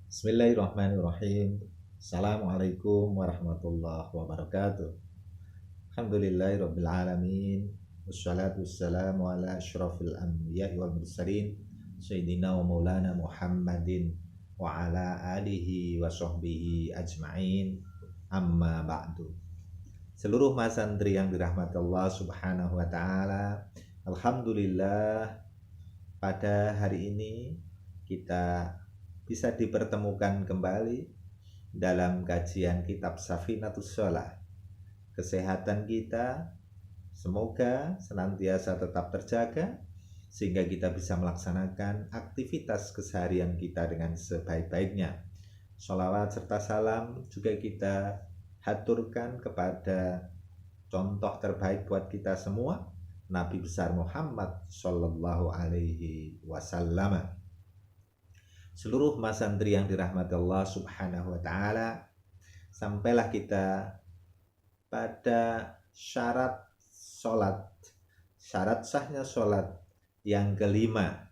Bismillahirrahmanirrahim. Assalamualaikum warahmatullahi wabarakatuh. Alhamdulillahirabbil alamin. Wassalatu wassalamu ala asyrafil anbiya'i wal mursalin sayyidina wa maulana Muhammadin wa ala alihi wa sahbihi ajma'in. Amma ba'du. Seluruh mas santri yang dirahmati Allah Subhanahu wa taala, alhamdulillah pada hari ini kita bisa dipertemukan kembali dalam kajian kitab Safinatus Shalah. Kesehatan kita semoga senantiasa tetap terjaga sehingga kita bisa melaksanakan aktivitas keseharian kita dengan sebaik-baiknya. Sholawat serta salam juga kita haturkan kepada contoh terbaik buat kita semua, Nabi besar Muhammad Sallallahu Alaihi Wasallam. Seluruh mas santri yang dirahmati Allah Subhanahu wa taala, sampailah kita pada syarat sholat, syarat sahnya sholat yang kelima.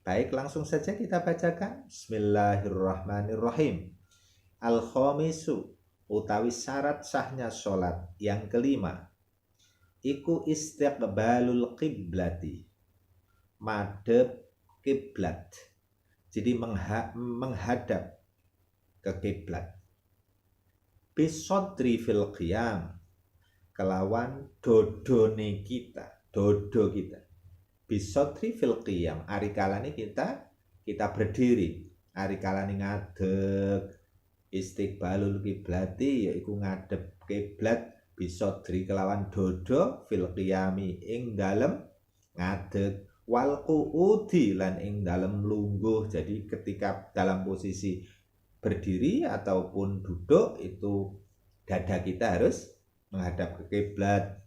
Baik, langsung saja kita bacakan. Bismillahirrahmanirrahim. Al-khamisu, utawi syarat sahnya sholat yang kelima, iku istiqbalul qiblati, madhep kiblat. Jadi menghadap ke kiblat. Bisodri fil qiyam, kelawan dodone kita, dodo kita. Bisodri fil qiyam, ari kalane kita berdiri, ari kalane ngadeg istiqbalul kiblati, yaiku ngadep kiblat, bisodri kelawan dodo fil qiyami ing dalem ngadeg, wal qu'udi lan ing dalem lungguh. Jadi ketika dalam posisi berdiri ataupun duduk itu dada kita harus menghadap ke kiblat.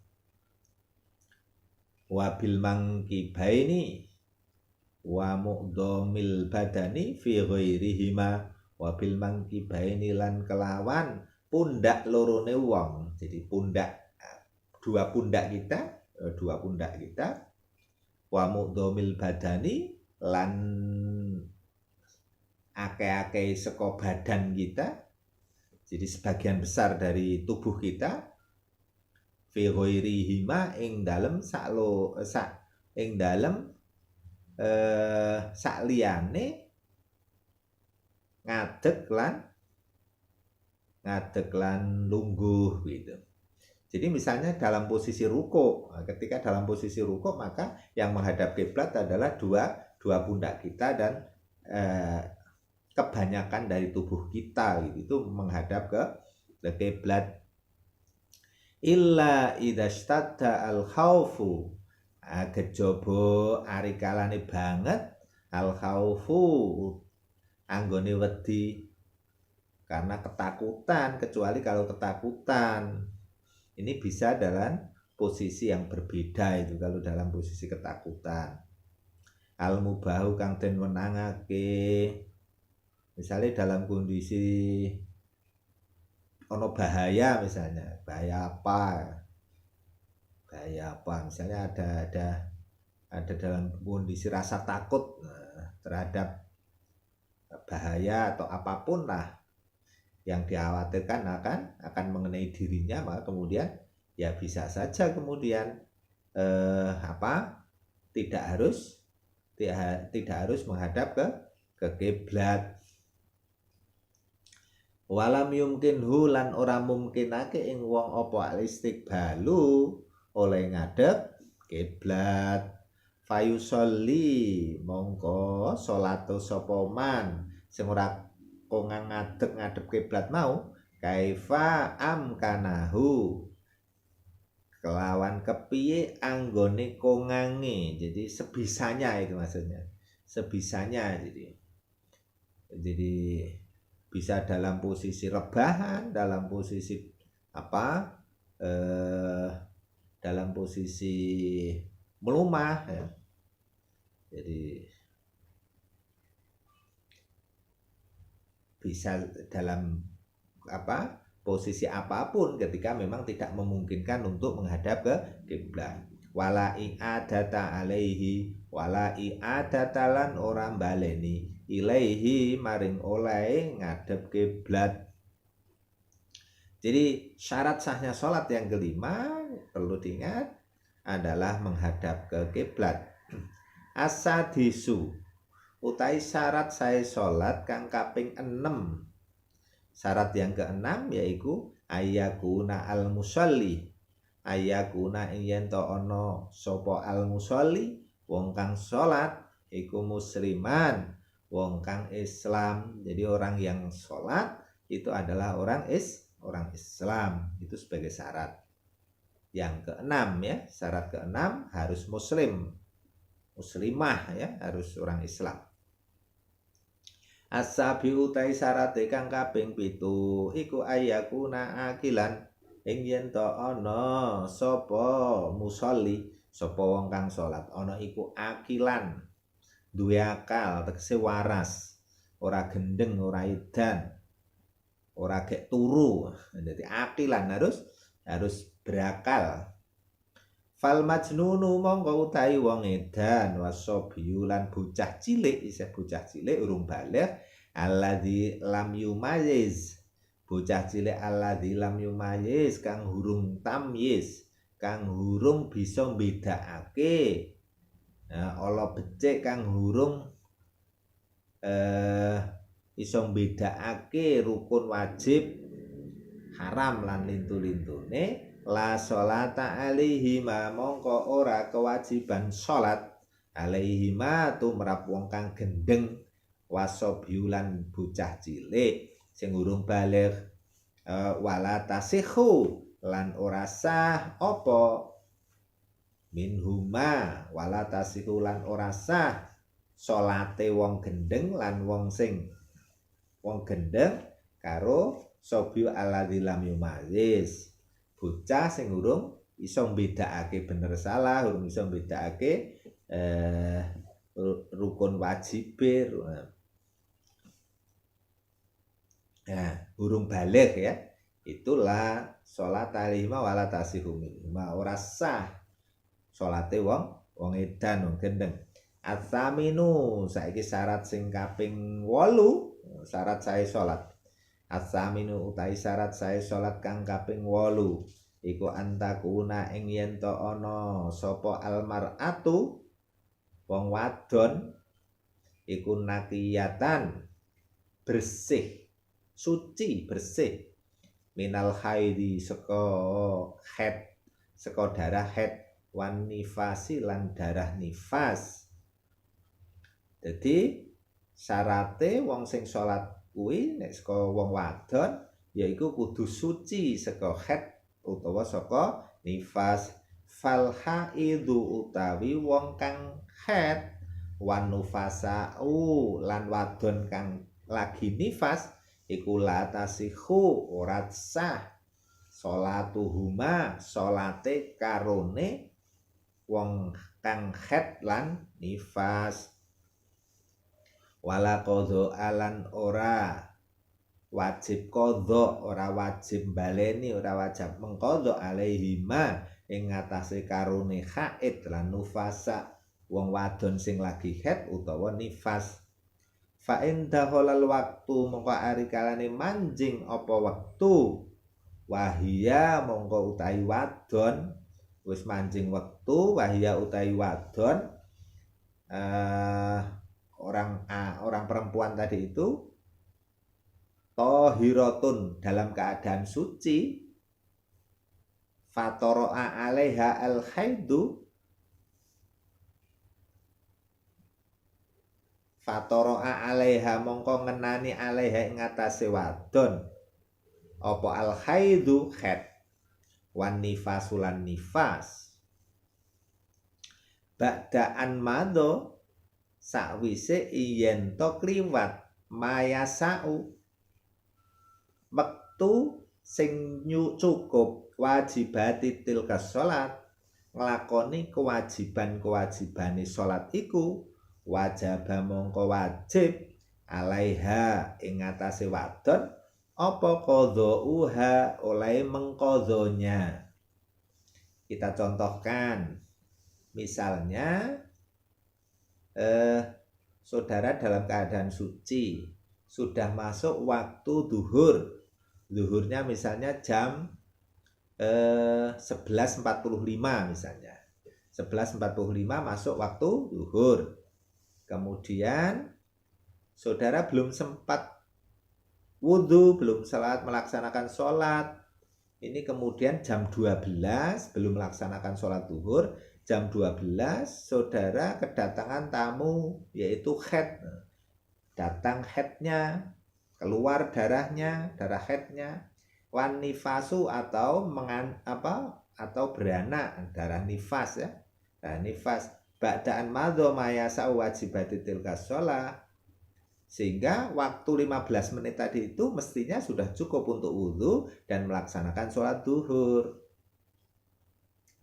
Wa bil mangkibaini wa mu'dhamil badani fi ghairihima, wa bil mangkibaini lan kelawan pundak lorone wong. Jadi pundak, dua pundak kita wa mu'dhamil badani lan ake-ake saka badan kita, jadi sebagian besar dari tubuh kita, fi ghairihima ing dalem sak liyane ngadeg lan lungguh gitu. Jadi misalnya dalam posisi ruku, ketika dalam posisi ruku maka yang menghadap kiblat adalah dua pundak kita dan kebanyakan dari tubuh kita gitu, itu menghadap ke kiblat. Illa idastadda al-khaufu, kejaba ari kalane banget al-khaufu anggone wedi karena ketakutan, kecuali kalau ketakutan ini bisa dalam posisi yang berbeda. Itu kalau dalam posisi ketakutan. Al-mubahu kang den wenangake, misalnya dalam kondisi ono bahaya, misalnya bahaya apa misalnya ada dalam kondisi rasa takut terhadap bahaya atau apapun lah yang dikhawatirkan akan mengenai dirinya, maka kemudian ya bisa saja kemudian tidak harus menghadap ke kiblat. Walam yumkinhu lan ora mungkinake ing wong apa al-istiqbalu oleh ngadep kiblat. Fayusolli mongko salatu sapa man sing ora kongang ngadep kiblat mau, kaifa amkanahu, kelawan kepiye anggone kongange. Jadi sebisanya, itu maksudnya sebisanya. Jadi bisa dalam posisi rebahan, dalam posisi dalam posisi melumah ya. Jadi bisa dalam posisi apapun ketika memang tidak memungkinkan untuk menghadap ke kiblat. Wala i'adata alaihi, wala i'adata lan ora baleni ilaihi maring oleh ngadep kiblat. Jadi syarat sahnya sholat yang kelima perlu diingat adalah menghadap ke kiblat. Asadisu utai syarat saya sholat kang kaping 6. Syarat yang keenam yaitu ayakuna al musalli. Ayakuna yen to ono sopo al musalli wong kang sholat iku musliman, wong kang Islam. Jadi orang yang sholat itu adalah orang Islam, itu sebagai syarat yang keenam ya. Syarat keenam harus muslim, muslimah ya, harus orang Islam. Asabi utai syarat kang kaping 7 iku ayakuna akilan ing yen to ana sapa musolli, sapa wong kang salat ana iku akilan, duwe akal, tegese waras, ora gendeng, ora edan, ora gek turu. Jadi akilan harus berakal. Fal majnunu mongko utahi wong edan wasobiyu lan bocah cilik, isih bocah cilik urung baligh, alladzi lam yumayiz, bocah cilik alladzi lam yumayiz kang hurung tamyiz, kang hurung bisa mbedakake. Ala becik kang hurung iso mbedakake rukun wajib haram lan lintu-lintune. La sholata alaihima mongko ora kewajiban sholat alaihima tumrap wong kang gendeng wasobyulan bocah cilik sing urung baligh. Wala tasihu lan ora sah apa minhuma, wala tasihu lan ora sah sholate wong gendeng lan wong sing wong gendeng karo sobyu alladzi lam yumayiz, bocah sing urung iso mbedakake bener salah, urung iso mbedakake rukun wajib. Urung baligh ya. Itulah sholat alima wala tasihu minhuma, ora sah sholate wong edan, wong gendeng. Atsaminu saiki syarat sing kaping 8, syarat sae sholat. Atsaminu utai syarat sae sholat kang kaping 8 iku antakuna ing yen to ana sapa almar'atu wong wadon iku nakiyatan, bersih, suci, bersih, minal haidi saka haid, saka darah haid, wan nifasi lan darah nifas. Jadi syarate wong sing sholat kuwi nek saka wong wadon yaiku kudu suci saka haid utawa saka nifas. Fal haidu utawi wong kang haid, wan nufasau lan wadon kang lagi nifas iku la tasihu ora sah sholatuhuma, sholate karone wong kang haid lan nifas. Wala qadha alan ora wajib qadha, ora wajib baleni, ora wajib mengqadha alaihima ing ngatasé karone haid lan nufasa, wong wadon sing lagi haid utawa nifas. Fa in dakhalal waqtu mongko ari kalane manjing apa wektu, wahia mongko utahi wadon wis manjing wektu, wahia utahi wadon orang perempuan tadi itu tahiratun dalam keadaan suci, fatoro'a alaiha al haidu, fatoro'a alaiha mongko ngenani alaiha ing atase wadon apa al haidu haid, wan nifasulan nifas. Ba'daan mado sakwise yen to kliwat mayasau wektu sing cukup wajibati tilka sholat, nglakoni kewajiban-kewajibane sholat iku, wajaba mongko wajib alaiha ing atase wadon apa qadhauha oleh mengqadhonya. Kita contohkan misalnya saudara dalam keadaan suci, sudah masuk waktu duhur. Duhurnya misalnya jam 11.45 misalnya. 11.45 masuk waktu duhur. Kemudian saudara belum sempat wudhu, belum melaksanakan sholat. Ini kemudian jam 12 belum melaksanakan sholat duhur. Jam 12 saudara kedatangan tamu yaitu haid. Datang haidnya, keluar darahnya, darah haidnya. Wan nifasu atau atau beranak, darah nifas ya. Darah nifas ba'daan madho mayasa wajibati tilka sholat. Sehingga waktu 15 menit tadi itu mestinya sudah cukup untuk wudhu dan melaksanakan sholat duhur.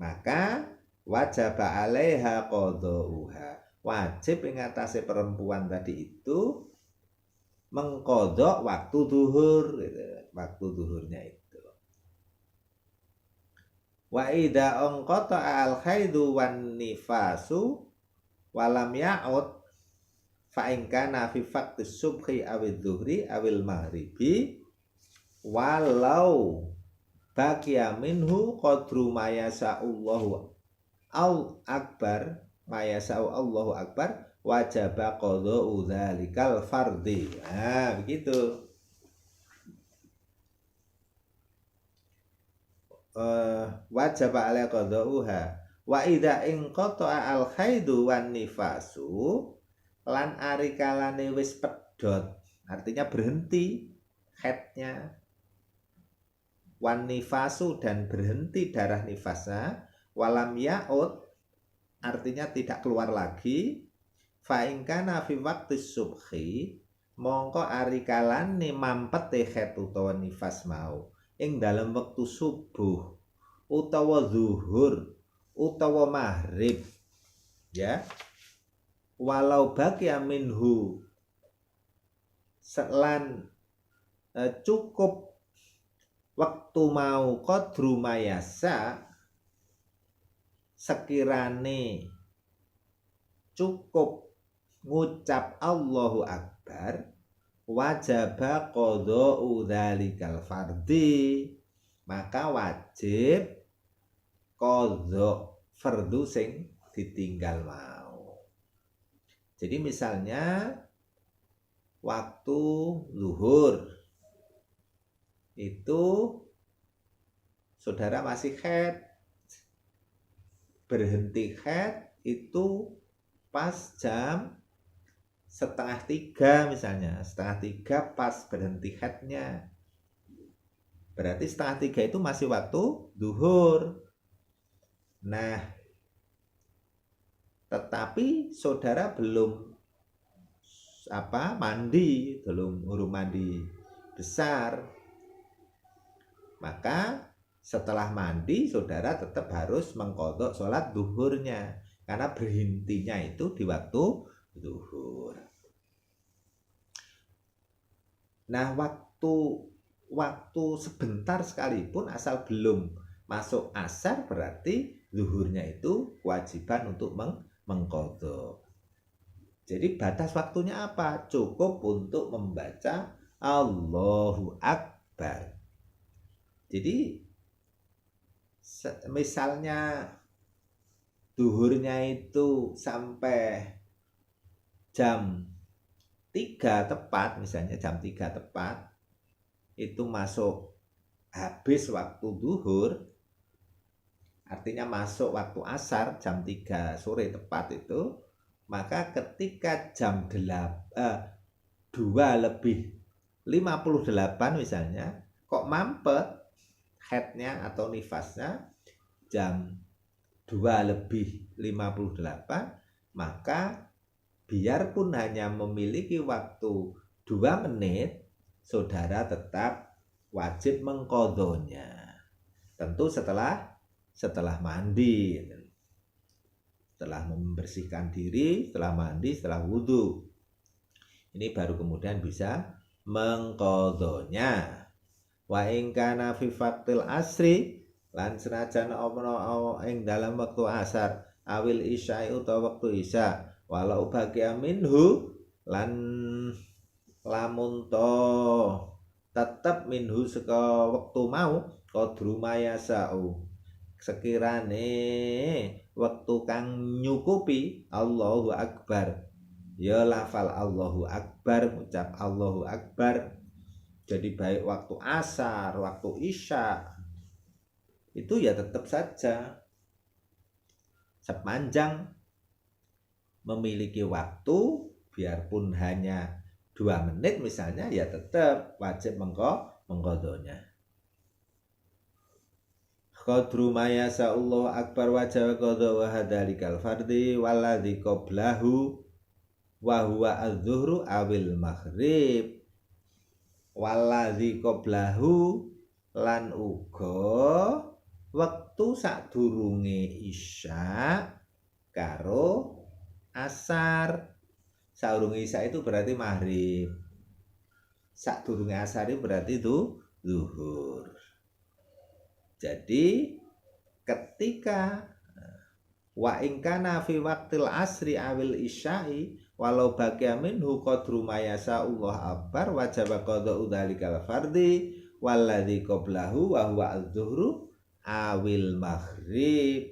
Maka wajib alaiha qadha'uha. Wajib mengatasi perempuan tadi itu mengkodok waktu duhur, gitu. Waktu duhurnya itu. Wa idza anqata al-haidu wan nifasu walam ya'ud fa in kana fi faqti subhi awil dhuhri awil maghribi walau baqiya minhu qadru ma yasa'ullahu al akbar ma yasa'u Allahu akbar wajaba qada'u dzalikal fardhi. Nah, begitu. Wajaba alaihi qada'uha wa idza inqata'a al haidu wan nifasu lan ari kalane wis pedhot, artinya berhenti haidnya, wan nifasu dan berhenti darah nifasnya, walam ya'ud artinya tidak keluar lagi, fa in kana fi waqti subhi mongko ari kalane mampete haid utawa nifas mau ing dalam waktu subuh utawa zuhur utawa maghrib ya, walau baqiya minhu selan cukup waktu mau qadru mayasa sekirane cukup ngucap Allahu Akbar wajaba qada'u dzalikal fardhi, maka wajib qadha fardu sing ditinggal mau. Jadi misalnya waktu zuhur itu saudara masih haid, berhenti haid itu pas jam 2:30 misalnya, 2:30 pas berhenti haidnya. Berarti 2:30 itu masih waktu duhur. Nah, tetapi saudara belum mandi, belum mandi besar. Maka setelah mandi saudara tetap harus mengqadha sholat duhurnya karena berhentinya itu di waktu zuhur. Nah, waktu sebentar sekalipun asal belum masuk asar berarti zuhurnya itu kewajiban untuk mengqadha. Jadi batas waktunya apa? Cukup untuk membaca Allahu Akbar. Jadi misalnya duhurnya itu sampai jam 3 tepat, misalnya jam 3 tepat itu masuk habis waktu duhur, artinya masuk waktu asar jam 3 sore tepat itu, maka ketika jam 2:58 misalnya kok mampet haidnya atau nifasnya jam 2:58, maka biarpun hanya memiliki waktu 2 menit, saudara tetap wajib mengqadhanya. Tentu setelah mandi, setelah membersihkan diri, setelah mandi, setelah wudhu. Ini baru kemudian bisa mengqadhanya. Wa in kana fi faqtil asri lan senajan ana ing dalam waktu asar awil isya utawa waktu isya walau baqiya minhu lan lamun to tetep minhu saka wektu mau qadru mayasau sekirane wektu kang nyukupi Allahu Akbar ya lafal Allahu Akbar ngucap Allahu Akbar. Jadi baik waktu asar, waktu isya itu ya tetap saja sepanjang memiliki waktu biarpun hanya 2 menit misalnya ya tetap wajib mengqadhonya. Qadru ma yasa'allahu akbar wajib qadha wa hadalikal fardhi walladzi qablahu wa huwa adz-dzuhru awil maghrib walladzi qablahu lan uga wektu sadurunge isya karo asar. Saurunge isya itu berarti maghrib. Sadurunge asar itu berarti itu zuhur. Jadi ketika wa in kana fi waqtil asri awil isya'i walau baqiya minhu qadru ma yasa'ullah akbar wajib qada'u dzalikal fardhi walladzi qablahu wa huwa adz-dzuhru awil maghrib.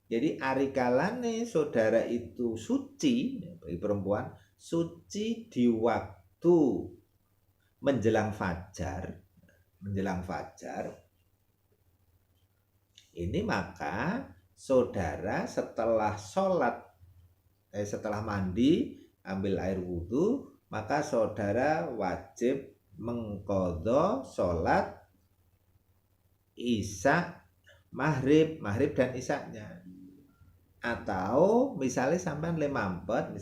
Jadi arikalane saudara itu suci bagi perempuan suci di waktu menjelang fajar ini maka saudara setelah setelah mandi ambil air wudhu maka saudara wajib mengqadha salat isya maghrib dan isyanya. Atau misalnya sampai lemampet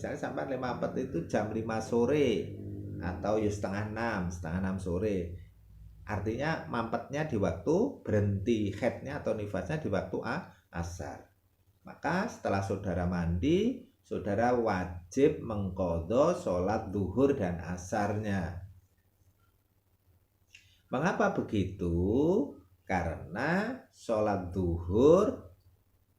itu jam 5 sore atau ya setengah 6 sore. Artinya mampetnya di waktu berhenti haidnya atau nifasnya di waktu asar. Maka setelah saudara mandi, saudara wajib mengqadha salat zuhur dan asarnya. Mengapa begitu? Karena salat zuhur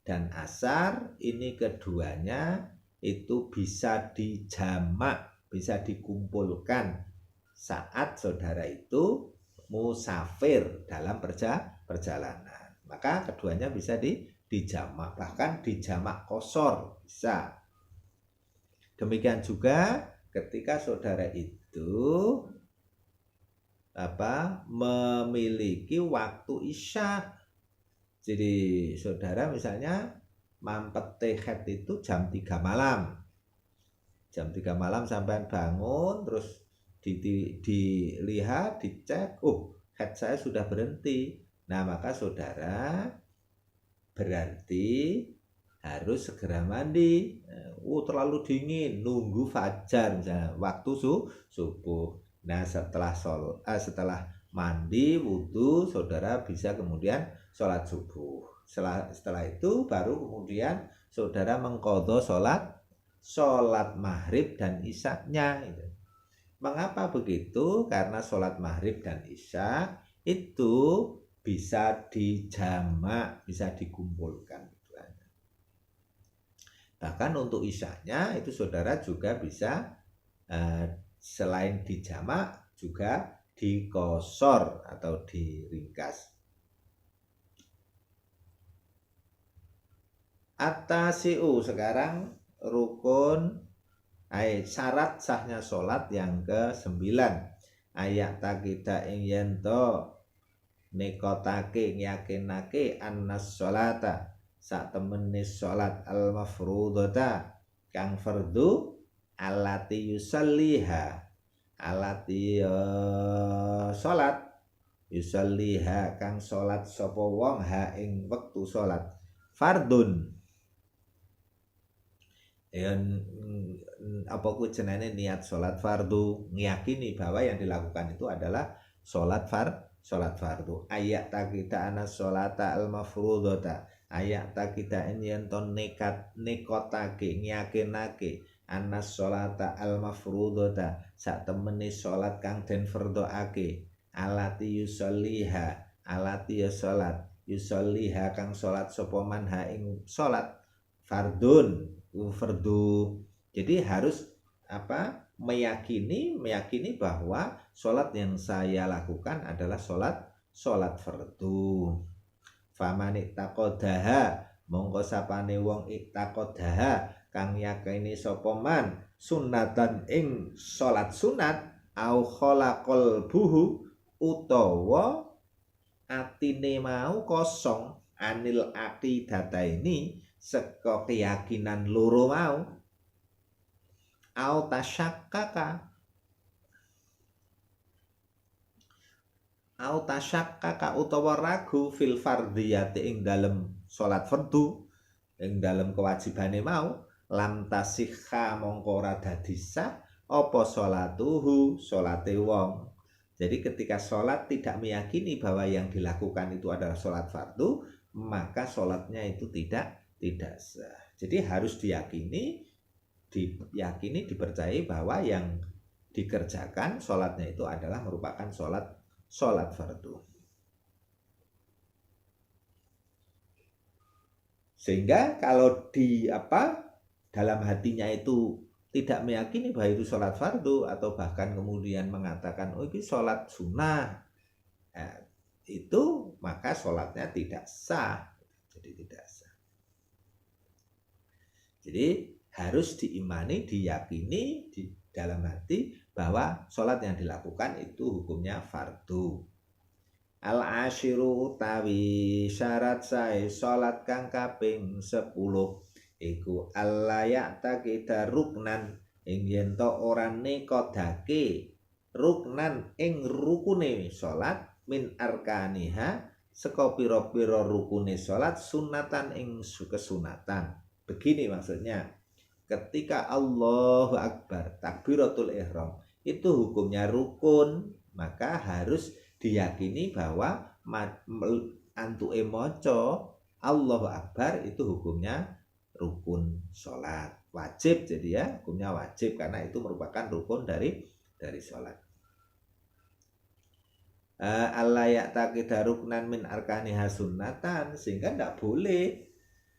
dan asar ini keduanya itu bisa dijamak, bisa dikumpulkan saat saudara itu musafir dalam perjalanan. Maka keduanya bisa dijamak, bahkan dijamak qashar bisa. Demikian juga ketika saudara itu memiliki waktu isya. Jadi saudara misalnya mampet haid itu jam 3 malam. Jam 3 malam sampai bangun terus dilihat, dicek, haid saya sudah berhenti. Nah, maka saudara berarti harus segera mandi. Terlalu dingin, nunggu fajar misalnya, waktu subuh. Nah, setelah mandi, wudhu, saudara bisa kemudian sholat subuh. Setelah itu baru kemudian saudara mengqadha sholat maghrib dan isyanya. Mengapa begitu? Karena sholat maghrib dan isya itu bisa dijamak, bisa dikumpulkan. Bahkan untuk isyanya itu saudara juga bisa selain dijamak juga dikosor atau diringkas. At-tasi'u sekarang rukun syarat sahnya sholat yang ke-9. Ayat takida ing yento nekotake yakinake annas sholata sak temene sholat al-mafrudata kang fardu alati yusalliha alati sholat yusalliha kang sholat sapa wong ha ing wektu sholat fardun apa ku jenenge niat sholat fardu ngiyakini bahwa yang dilakukan itu adalah sholat fardu ayat takida anas sholata al mafrudota ayat takida yen ton nekotake ngiyakinake anas sholata al mafrudota sak temene sholat kang den fardhoake alati yusalliha alati ya sholat yusalliha kang sholat sapa man ha ing sholat fardun fardu. Jadi harus meyakini bahwa sholat yang saya lakukan adalah sholat fardu. Faman ittaqadaha mongko sapane wong ittaqadaha kang yakini sapa man sunatan ing sholat sunat au khalaqal buhu utawa atine mau kosong anil aqidata ini saka keyakinan loro mau au tasyakkaka utawa ragu fil fardhiyati ing dalem salat fardu ing dalem kewajibane mau lam tasikha mongko ora dadi sah apa salatuhu salate wong. Jadi ketika sholat tidak meyakini bahwa yang dilakukan itu adalah sholat fardu, maka sholatnya itu tidak sah. Jadi harus diyakini, dipercayai bahwa yang dikerjakan sholatnya itu adalah merupakan sholat fardu. Sehingga kalau dalam hatinya itu tidak meyakini bahwa itu sholat fardu atau bahkan kemudian mengatakan oh itu sholat sunnah, itu maka sholatnya tidak sah. Jadi tidak sah. Jadi harus diimani, diyakini di dalam hati bahwa sholat yang dilakukan itu hukumnya fardu. Al-ashiru utawi syarat sae sholat kang kaping 10 iku allayak takida ruknan ing yen to ora nekodake ruknan ing rukune salat min arkaniha saka pira-pira rukune salat sunatan ing kesunatan. Begini maksudnya, ketika Allahu Akbar takbiratul ihram itu hukumnya rukun, maka harus diyakini bahwa antuke maca Allahu Akbar itu hukumnya rukun sholat wajib. Jadi ya hukumnya wajib karena itu merupakan rukun dari sholat. Allah ya'taqida ruknan min arkaniha sunnatan, sehingga tidak boleh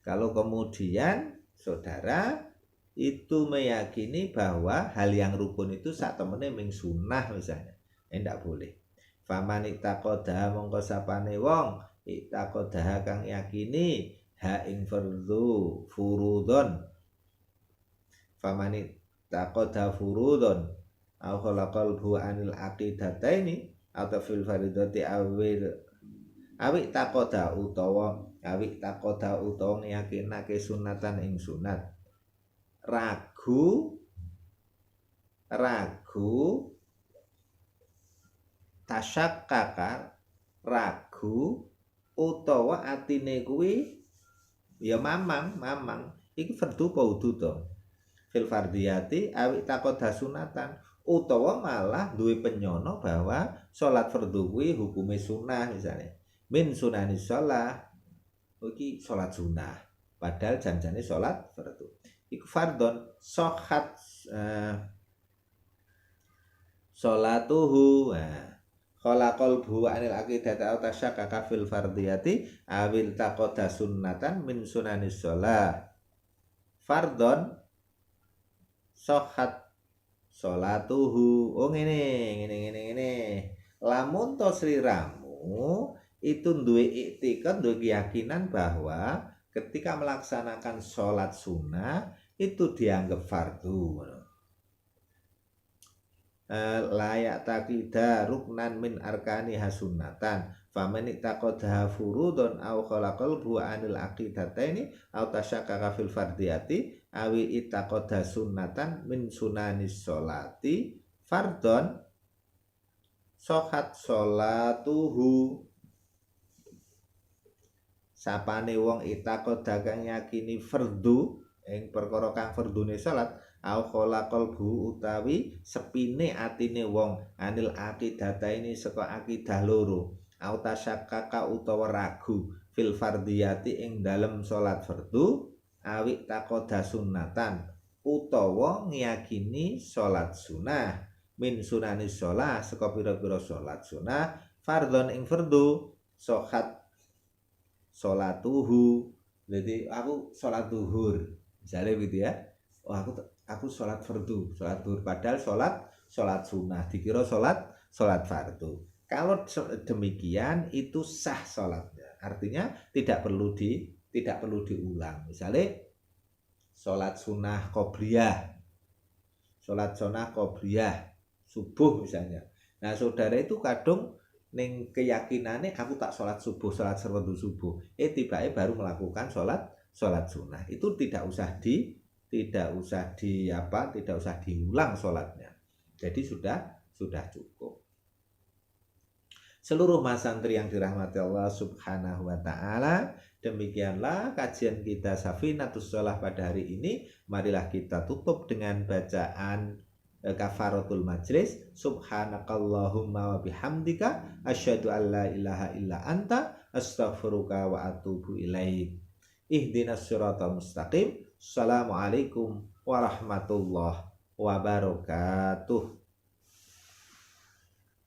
kalau kemudian saudara itu meyakini bahwa hal yang rukun itu sak temene ming sunnah misalnya, tidak boleh. Faman ittaqada mongko sapane wong ittaqada kang yakini ha ing fardhu furudon famani taqada furudon aw khalaqal bu anil aqidataini atau fil faridati awi taqada utawa yakinake sunatan ing sunat ragu tasyakkaka ragu utawa atine kuwi ya mamang iki fardu apa wudu to fil fardiyati awi taqada sunatan utawa malah duwe penyono bahwa salat fardu kuwi hukume sunah misalnya min sunanis shalah iki salat sunah padahal janjane salat fardu iku fardhon sohat salatuhu khalaqal bu anil aqidati aw tasyakkaka fil fardiyati awil taqada sunnatan min sunanis shalah fardhon sohat salatuhu. Oh ngene lamun to sliramu itu duwe iktikad, duwe keyakinan bahwa ketika melaksanakan sholat sunnah itu dianggap fardu. Layak takida ruknan min arkani hasunnatan faman ittaqadha furudun aw khalaqal bu anil aqidataini aw tasyakkaka fil fardiyati awi ittaqadha sunnatan min sunanis sholati fardhon sohat sholatuhu. Sapane wong ittaqadha kang yakini fardu ing perkara kang fardune salat au khalaqal bu utawi sepine atine wong anil aqidataini saka akidah loro au tasyakkaka utawa ragu fil fardiyati ing dalem salat fardu awi taqada sunnatan utawa ngiyakini salat sunah min sunanis shalah saka pira-pira salat sunah fardhon ing fardu sohat salatuhu. Jadi aku salat zuhur misalnya gitu ya, aku aku sholat fardu, sholat duhur, padahal sholat sunnah dikira sholat fardu. Kalau demikian itu sah sholatnya, artinya tidak perlu diulang. Misalnya sholat sunnah qobliyah subuh misalnya. Nah saudara itu kadung ning keyakinannya aku tak sholat subuh, sholat fardu subuh, tiba-tiba baru melakukan sholat sunnah, itu tidak usah diulang sholatnya. Jadi sudah cukup. Seluruh mas santri yang dirahmati Allah Subhanahu wa taala, demikianlah kajian kita Safinatus Shalah pada hari ini. Marilah kita tutup dengan bacaan kafaratul majlis. Subhanakallahumma wa bihamdika asyhadu an la ilaha illa anta astaghfiruka wa atubu ilaik. Ihdinas siratal mustaqim. Assalamualaikum warahmatullahi wabarakatuh.